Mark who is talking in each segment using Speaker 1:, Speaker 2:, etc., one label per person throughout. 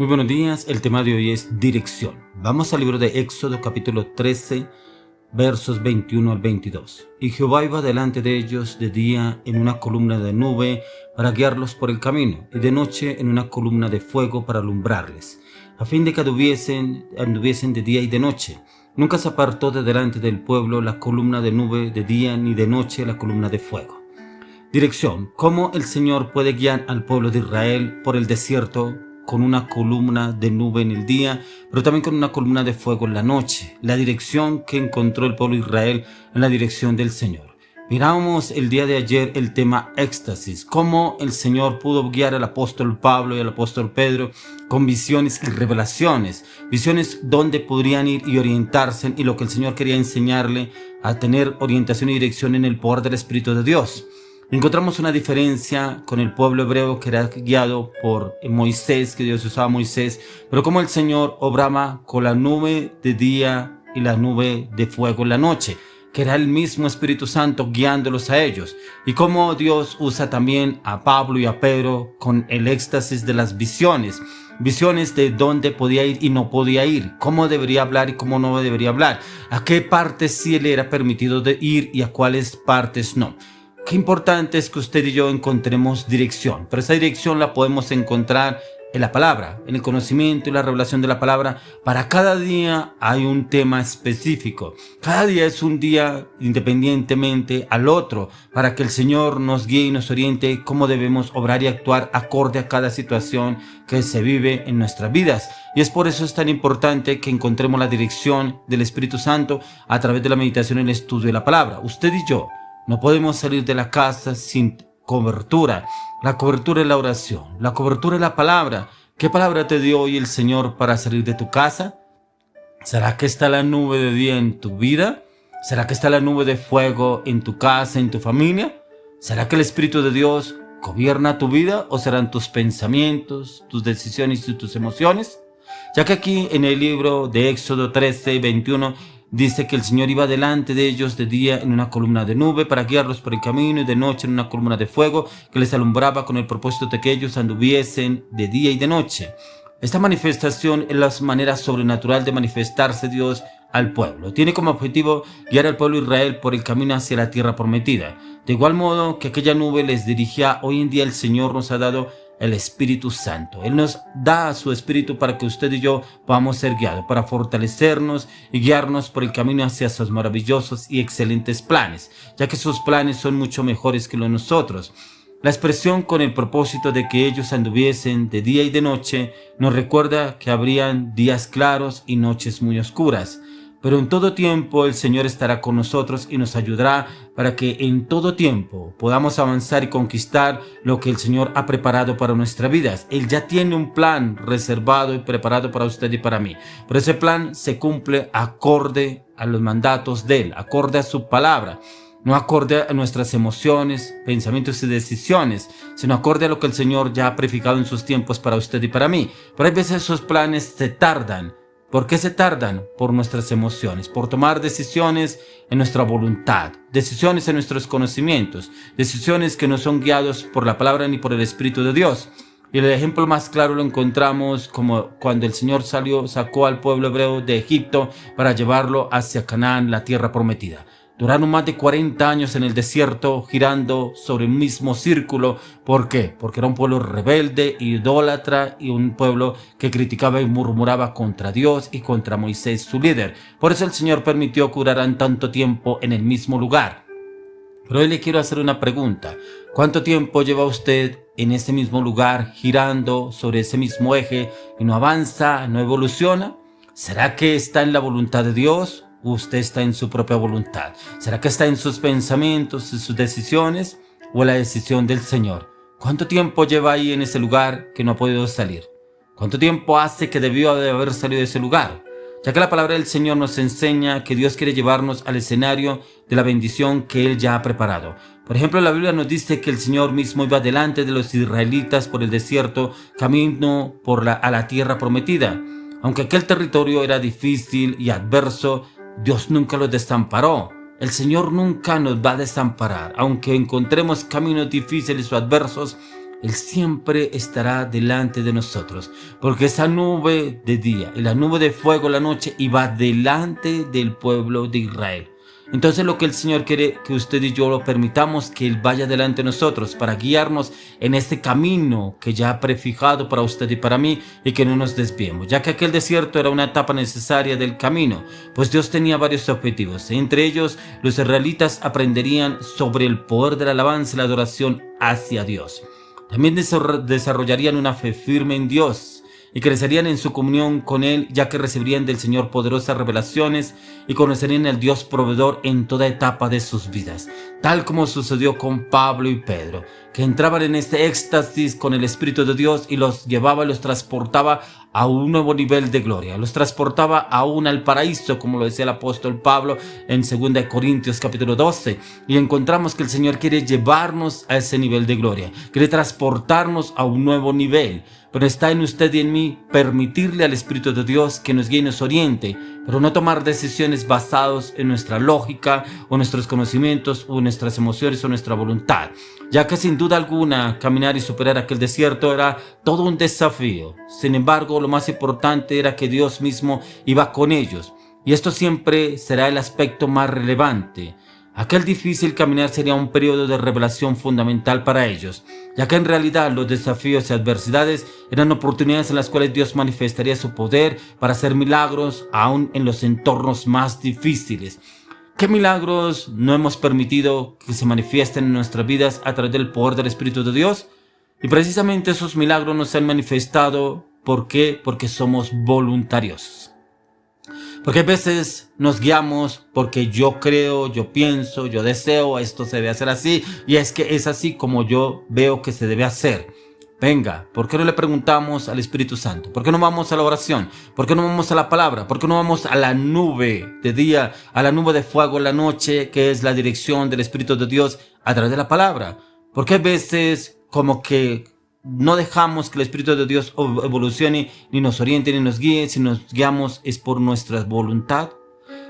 Speaker 1: Muy buenos días, el tema de hoy es dirección. Vamos al libro de Éxodo capítulo 13, versos 21 al 22. Y Jehová iba delante de ellos de día en una columna de nube para guiarlos por el camino, y de noche en una columna de fuego para alumbrarles, a fin de que anduviesen de día y de noche. Nunca se apartó de delante del pueblo la columna de nube de día, ni de noche la columna de fuego. Dirección: ¿cómo el Señor puede guiar al pueblo de Israel por el desierto con una columna de nube en el día, pero también con una columna de fuego en la noche? La dirección que encontró el pueblo de Israel en la dirección del Señor. Miramos el día de ayer el tema éxtasis, cómo el Señor pudo guiar al apóstol Pablo y al apóstol Pedro con visiones y revelaciones, visiones donde podrían ir y orientarse, y lo que el Señor quería enseñarle a tener orientación y dirección en el poder del Espíritu de Dios. Encontramos una diferencia con el pueblo hebreo, que era guiado por Moisés, que Dios usaba a Moisés, pero como el Señor obraba con la nube de día y la nube de fuego en la noche, que era el mismo Espíritu Santo guiándolos a ellos, y cómo Dios usa también a Pablo y a Pedro con el éxtasis de las visiones de dónde podía ir y no podía ir, cómo debería hablar y cómo no debería hablar, a qué partes sí le era permitido de ir y a cuáles partes no. Qué importante es que usted y yo encontremos dirección, pero esa dirección la podemos encontrar en la palabra, en el conocimiento y la revelación de la palabra. Para cada día hay un tema específico. Cada día es un día independientemente al otro, para que el Señor nos guíe y nos oriente cómo debemos obrar y actuar acorde a cada situación que se vive en nuestras vidas. Y es por eso es tan importante que encontremos la dirección del Espíritu Santo a través de la meditación y el estudio de la palabra. Usted y yo no podemos salir de la casa sin cobertura. La cobertura es la oración. La cobertura es la palabra. ¿Qué palabra te dio hoy el Señor para salir de tu casa? ¿Será que está la nube de día en tu vida? ¿Será que está la nube de fuego en tu casa, en tu familia? ¿Será que el Espíritu de Dios gobierna tu vida, o serán tus pensamientos, tus decisiones y tus emociones? Ya que aquí en el libro de Éxodo 13, 21 dice que el Señor iba delante de ellos de día en una columna de nube para guiarlos por el camino, y de noche en una columna de fuego que les alumbraba, con el propósito de que ellos anduviesen de día y de noche. Esta manifestación es la manera sobrenatural de manifestarse Dios al pueblo. Tiene como objetivo guiar al pueblo de Israel por el camino hacia la tierra prometida. De igual modo que aquella nube les dirigía, hoy en día el Señor nos ha dado el Espíritu Santo. Él nos da su Espíritu para que usted y yo podamos ser guiados, para fortalecernos y guiarnos por el camino hacia sus maravillosos y excelentes planes, ya que sus planes son mucho mejores que los de nosotros. La expresión con el propósito de que ellos anduviesen de día y de noche nos recuerda que habrían días claros y noches muy oscuras. Pero en todo tiempo el Señor estará con nosotros y nos ayudará para que en todo tiempo podamos avanzar y conquistar lo que el Señor ha preparado para nuestras vidas. Él ya tiene un plan reservado y preparado para usted y para mí. Pero ese plan se cumple acorde a los mandatos de Él, acorde a su palabra. No acorde a nuestras emociones, pensamientos y decisiones, sino acorde a lo que el Señor ya ha prefijado en sus tiempos para usted y para mí. Pero hay veces esos planes se tardan. ¿Por qué se tardan? Por nuestras emociones, por tomar decisiones en nuestra voluntad, decisiones en nuestros conocimientos, decisiones que no son guiados por la palabra ni por el Espíritu de Dios. Y el ejemplo más claro lo encontramos como cuando el Señor sacó al pueblo hebreo de Egipto para llevarlo hacia Canaán, la tierra prometida. Duraron más de 40 años en el desierto girando sobre el mismo círculo. ¿Por qué? Porque era un pueblo rebelde, idólatra, y un pueblo que criticaba y murmuraba contra Dios y contra Moisés, su líder. Por eso el Señor permitió que duraran tanto tiempo en el mismo lugar. Pero hoy le quiero hacer una pregunta. ¿Cuánto tiempo lleva usted en ese mismo lugar, girando sobre ese mismo eje y no avanza, no evoluciona? ¿Será que está en la voluntad de Dios? ¿Usted está en su propia voluntad? ¿Será que está en sus pensamientos y sus decisiones, o en la decisión del Señor? ¿Cuánto tiempo lleva ahí en ese lugar que no ha podido salir? ¿Cuánto tiempo hace que debió de haber salido de ese lugar? Ya que la palabra del Señor nos enseña que Dios quiere llevarnos al escenario de la bendición que Él ya ha preparado. Por ejemplo, la Biblia nos dice que el Señor mismo iba delante de los israelitas por el desierto, camino a la tierra prometida. Aunque aquel territorio era difícil y adverso, Dios nunca los desamparó. El Señor nunca nos va a desamparar. Aunque encontremos caminos difíciles o adversos, Él siempre estará delante de nosotros, porque esa nube de día y la nube de fuego la noche iba delante del pueblo de Israel. Entonces lo que el Señor quiere que usted y yo lo permitamos, que Él vaya delante de nosotros para guiarnos en este camino que ya ha prefijado para usted y para mí, y que no nos desviemos, ya que aquel desierto era una etapa necesaria del camino, pues Dios tenía varios objetivos. Entre ellos, los israelitas aprenderían sobre el poder de la alabanza y la adoración hacia Dios. También desarrollarían una fe firme en Dios y crecerían en su comunión con Él, ya que recibirían del Señor poderosas revelaciones y conocerían al Dios proveedor en toda etapa de sus vidas, tal como sucedió con Pablo y Pedro, que entraban en este éxtasis con el Espíritu de Dios y los llevaba y los transportaba a un nuevo nivel de gloria, los transportaba aún al paraíso, como lo decía el apóstol Pablo en 2 Corintios capítulo 12, y encontramos que el Señor quiere llevarnos a ese nivel de gloria, quiere transportarnos a un nuevo nivel. Pero está en usted y en mí permitirle al Espíritu de Dios que nos guíe y nos oriente, pero no tomar decisiones basadas en nuestra lógica o nuestros conocimientos o nuestras emociones o nuestra voluntad, ya que sin duda alguna caminar y superar aquel desierto era todo un desafío. Sin embargo, lo más importante era que Dios mismo iba con ellos, y esto siempre será el aspecto más relevante. Aquel difícil caminar sería un periodo de revelación fundamental para ellos, ya que en realidad los desafíos y adversidades eran oportunidades en las cuales Dios manifestaría su poder para hacer milagros aún en los entornos más difíciles. ¿Qué milagros no hemos permitido que se manifiesten en nuestras vidas a través del poder del Espíritu de Dios? Y precisamente esos milagros nos han manifestado. ¿Por qué? Porque somos voluntarios. Porque a veces nos guiamos porque yo creo, yo pienso, yo deseo, esto se debe hacer así, y es que es así como yo veo que se debe hacer. Venga, ¿por qué no le preguntamos al Espíritu Santo? ¿Por qué no vamos a la oración? ¿Por qué no vamos a la palabra? ¿Por qué no vamos a la nube de día, a la nube de fuego en la noche, que es la dirección del Espíritu de Dios a través de la palabra? Porque a veces como que no dejamos que el Espíritu de Dios evolucione, ni nos oriente, ni nos guíe. Si nos guiamos es por nuestra voluntad.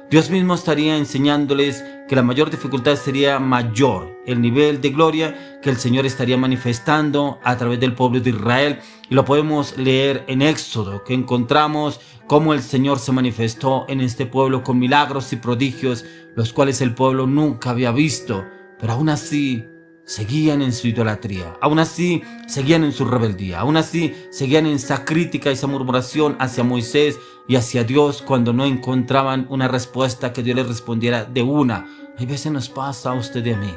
Speaker 1: Dios mismo estaría enseñándoles que la mayor dificultad sería mayor, el nivel de gloria que el Señor estaría manifestando a través del pueblo de Israel. Y lo podemos leer en Éxodo, que encontramos cómo el Señor se manifestó en este pueblo con milagros y prodigios, los cuales el pueblo nunca había visto, pero aún así seguían en su idolatría, aún así seguían en su rebeldía, aún así seguían en esa crítica y esa murmuración hacia Moisés y hacia Dios cuando no encontraban una respuesta que Dios les respondiera de una. Hay veces nos pasa a usted y a mí,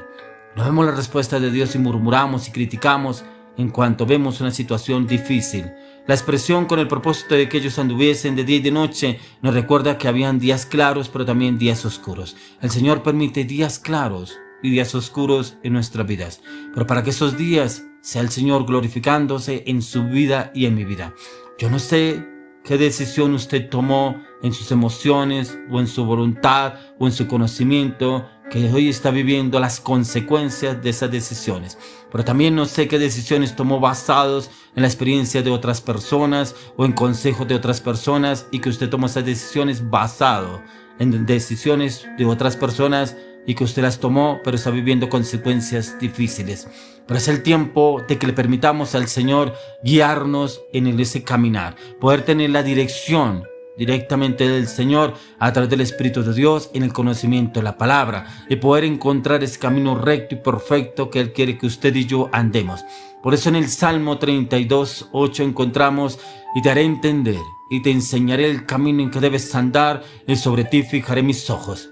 Speaker 1: no vemos la respuesta de Dios y murmuramos y criticamos en cuanto vemos una situación difícil. La expresión con el propósito de que ellos anduviesen de día y de noche nos recuerda que habían días claros pero también días oscuros. El Señor permite días claros y días oscuros en nuestras vidas, pero para que esos días sea el Señor glorificándose en su vida y en mi vida. Yo no sé qué decisión usted tomó en sus emociones o en su voluntad o en su conocimiento, que hoy está viviendo las consecuencias de esas decisiones, pero también no sé qué decisiones tomó basados en la experiencia de otras personas o en consejos de otras personas, y que usted tomó esas decisiones basado en decisiones de otras personas y que usted las tomó, pero está viviendo consecuencias difíciles. Pero es el tiempo de que le permitamos al Señor guiarnos en ese caminar, poder tener la dirección directamente del Señor a través del Espíritu de Dios en el conocimiento de la palabra, y poder encontrar ese camino recto y perfecto que Él quiere que usted y yo andemos. Por eso en el Salmo 32:8 encontramos: y te haré entender y te enseñaré el camino en que debes andar, y sobre ti fijaré mis ojos.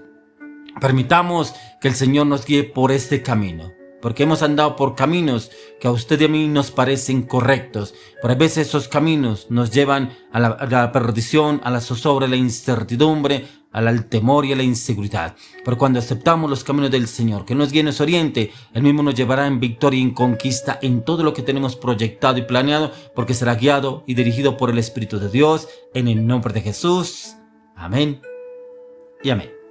Speaker 1: Permitamos que el Señor nos guíe por este camino, porque hemos andado por caminos que a usted y a mí nos parecen correctos, pero a veces esos caminos nos llevan a la perdición, a la zozobra, a la incertidumbre, al temor y a la inseguridad. Pero cuando aceptamos los caminos del Señor, que nos guíe y nos oriente, Él mismo nos llevará en victoria y en conquista en todo lo que tenemos proyectado y planeado, porque será guiado y dirigido por el Espíritu de Dios, en el nombre de Jesús. Amén y amén.